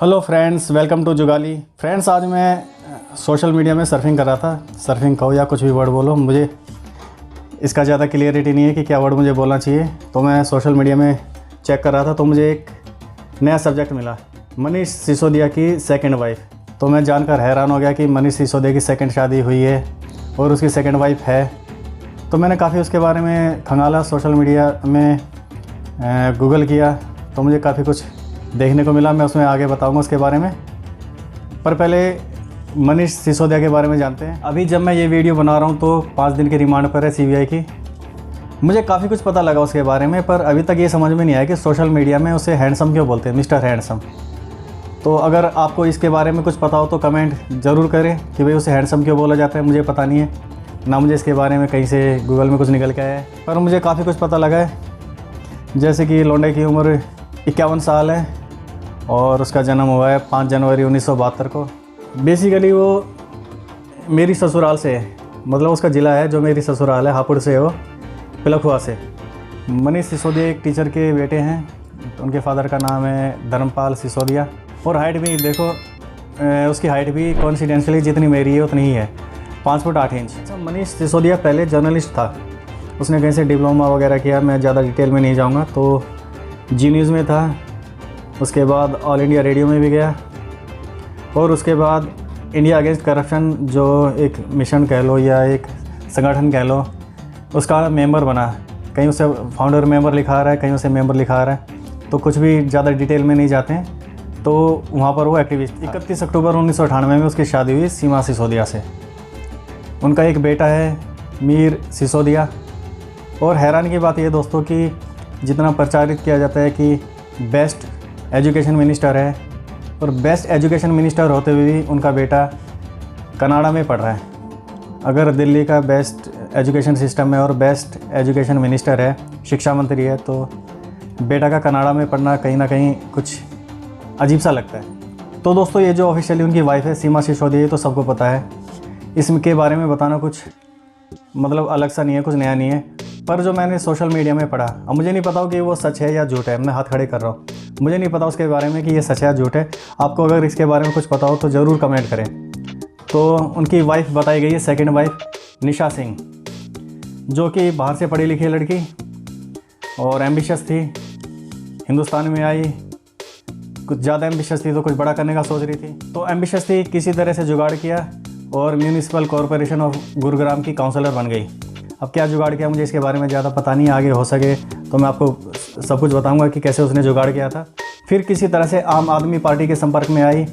Hello friends, welcome to जुगाली। Friends, आज मैं सोशल मीडिया में सर्फिंग कर रहा था। सर्फिंग कहो या कुछ भी वर्ड बोलो, मुझे इसका ज़्यादा क्लियरिटी नहीं है कि क्या वर्ड मुझे बोलना चाहिए। तो मैं सोशल मीडिया में चेक कर रहा था तो मुझे एक नया सब्जेक्ट मिला, मनीष सिसोदिया की सेकंड वाइफ। तो मैं जानकर हैरान हो गया कि मनीष सिसोदिया की सेकंड शादी हुई है और उसकी सेकंड वाइफ है। तो मैंने काफ़ी उसके बारे में खंगाला, सोशल मीडिया में गूगल किया तो मुझे काफ़ी कुछ देखने को मिला। मैं उसमें आगे बताऊंगा उसके बारे में, पर पहले मनीष सिसोदिया के बारे में जानते हैं। अभी जब मैं ये वीडियो बना रहा हूँ तो 5 दिन की रिमांड पर है सीबीआई की। मुझे काफ़ी कुछ पता लगा उसके बारे में, पर अभी तक ये समझ में नहीं आया कि सोशल मीडिया में उसे हैंडसम क्यों बोलते हैं, मिस्टर हैंडसम। तो अगर आपको इसके बारे में कुछ पता हो तो कमेंट ज़रूर करें कि भाई उसे हैंडसम क्यों बोला जाता है। मुझे पता नहीं है ना, मुझे इसके बारे में कहीं से गूगल में कुछ निकल के आया है, पर मुझे काफ़ी कुछ पता लगा है। जैसे कि लौंडे की उम्र 51 साल है और उसका जन्म हुआ है 5 जनवरी 1972 को। बेसिकली वो मेरी ससुराल से है, मतलब उसका ज़िला है जो मेरी ससुराल है, हापुड़ से, वो पिलखुआ से। मनीष सिसोदिया एक टीचर के बेटे हैं। उनके फादर का नाम है धर्मपाल सिसोदिया। और हाइट भी देखो, उसकी हाइट भी कॉन्फिडेंशियली जितनी मेरी है उतनी ही है, 5 फुट 8 इंच। अच्छा, मनीष सिसोदिया पहले जर्नलिस्ट था। उसने कहीं से डिप्लोमा वगैरह किया, मैं ज़्यादा डिटेल में नहीं जाऊँगा। तो जी न्यूज़ में था, उसके बाद ऑल इंडिया रेडियो में भी गया, और उसके बाद इंडिया अगेंस्ट करप्शन जो एक मिशन कह लो या एक संगठन कह लो, उसका मेंबर बना। कहीं उसे फाउंडर मेंबर लिखा रहा है, कहीं उसे मेंबर लिखा रहा है, तो कुछ भी ज़्यादा डिटेल में नहीं जाते हैं। तो वहाँ पर वो एक्टिविस्ट। 31 अक्टूबर 1998 में उसकी शादी हुई सीमा सिसोदिया से। उनका एक बेटा है मीर सिसोदिया। और हैरानी की बात यह दोस्तों कि जितना प्रचारित किया जाता है कि बेस्ट एजुकेशन मिनिस्टर है, और बेस्ट एजुकेशन मिनिस्टर होते हुए भी उनका बेटा कनाडा में पढ़ रहा है। अगर दिल्ली का बेस्ट एजुकेशन सिस्टम है और बेस्ट एजुकेशन मिनिस्टर है, शिक्षा मंत्री है, तो बेटा का कनाडा में पढ़ना कहीं ना कहीं कुछ अजीब सा लगता है। तो दोस्तों, ये जो ऑफिशियली उनकी वाइफ है सीमा सिसोदिया, ये तो सबको पता है। इसके बारे में बताना कुछ मतलब अलग सा नहीं है, कुछ नया नहीं है। पर जो मैंने सोशल मीडिया में पढ़ा, अब मुझे नहीं पता हो कि वो सच है या झूठ है। मैं हाथ खड़े कर रहा हूँ, मुझे नहीं पता उसके बारे में कि ये सच है या झूठ है। आपको अगर इसके बारे में कुछ पता हो तो ज़रूर कमेंट करें। तो उनकी वाइफ बताई गई है, सेकंड वाइफ निशा सिंह, जो कि बाहर से पढ़ी लिखी लड़की और एम्बिशियस थी। हिंदुस्तान में आई, कुछ ज़्यादा एम्बिशियस थी तो कुछ बड़ा करने का सोच रही थी। तो एम्बिशियस थी, किसी तरह से जुगाड़ किया और म्यूनिसिपल कॉरपोरेशन ऑफ गुरुग्राम की काउंसलर बन गई। अब क्या जुगाड़ किया मुझे इसके बारे में ज़्यादा पता नहीं, आगे हो सके तो मैं आपको सब कुछ बताऊंगा कि कैसे उसने जुगाड़ किया था। फिर किसी तरह से आम आदमी पार्टी के संपर्क में आई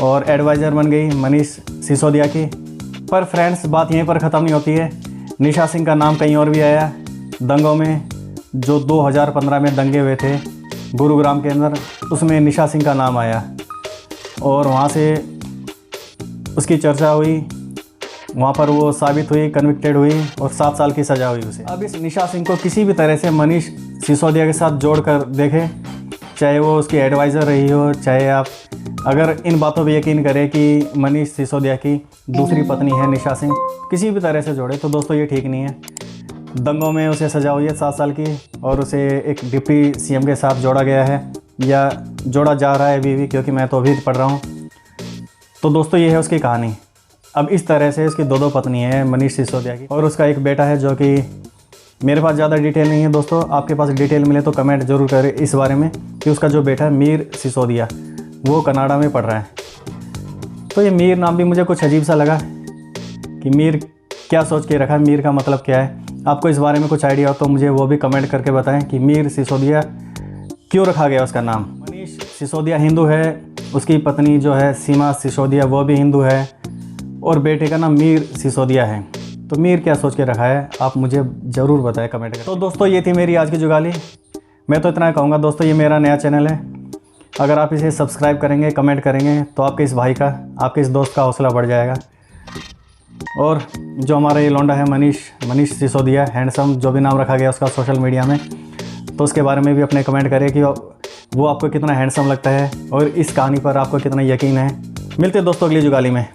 और एडवाइज़र बन गई मनीष सिसोदिया की। पर फ्रेंड्स, बात यहीं पर ख़त्म नहीं होती है। निशा सिंह का नाम कहीं और भी आया दंगों में, जो 2015 में दंगे हुए थे गुरुग्राम के अंदर, उसमें निशा सिंह का नाम आया और वहाँ से उसकी चर्चा हुई। वहाँ पर वो साबित हुई, कन्विक्टेड हुई और 7 साल की सज़ा हुई उसे। अब इस निशा सिंह को किसी भी तरह से मनीष सिसोदिया के साथ जोड़ कर देखें, चाहे वो उसकी एडवाइज़र रही हो, चाहे आप अगर इन बातों पर यकीन करें कि मनीष सिसोदिया की दूसरी पत्नी है निशा सिंह, किसी भी तरह से जोड़े तो दोस्तों ये ठीक नहीं है। दंगों में उसे सज़ा हुई है 7 साल की, और उसे एक डिप्टी सीएम के साथ जोड़ा गया है या जोड़ा जा रहा है अभी भी, क्योंकि मैं तो अभी पढ़ रहा हूँ। तो दोस्तों, ये है उसकी कहानी। अब इस तरह से उसकी 2 पत्नी है मनीष सिसोदिया की, और उसका एक बेटा है, जो कि मेरे पास ज़्यादा डिटेल नहीं है। दोस्तों, आपके पास डिटेल मिले तो कमेंट ज़रूर करें इस बारे में कि उसका जो बेटा है मीर सिसोदिया, वो कनाडा में पढ़ रहा है। तो ये मीर नाम भी मुझे कुछ अजीब सा लगा कि मीर क्या सोच के रखा है, मीर का मतलब क्या है। आपको इस बारे में कुछ आइडिया हो तो मुझे वो भी कमेंट करके बताएं कि मीर सिसोदिया क्यों रखा गया उसका नाम। मनीष सिसोदिया हिंदू है, उसकी पत्नी जो है सीमा सिसोदिया वो भी हिंदू है, और बेटे का नाम मीर सिसोदिया है। तो मीर क्या सोच के रखा है, आप मुझे ज़रूर बताएं कमेंट करके। तो दोस्तों, ये थी मेरी आज की जुगाली। मैं तो इतना कहूँगा दोस्तों, ये मेरा नया चैनल है। अगर आप इसे सब्सक्राइब करेंगे, कमेंट करेंगे, तो आपके इस भाई का, आपके इस दोस्त का हौसला बढ़ जाएगा। और जो हमारा ये लौंडा है मनीष सिसोदिया, हैंडसम, जो भी नाम रखा गया उसका सोशल मीडिया में, तो उसके बारे में भी अपने कमेंट करें कि वो आपको कितना हैंडसम लगता है और इस कहानी पर आपको कितना यकीन है। मिलते हैं दोस्तों अगली जुगाली में।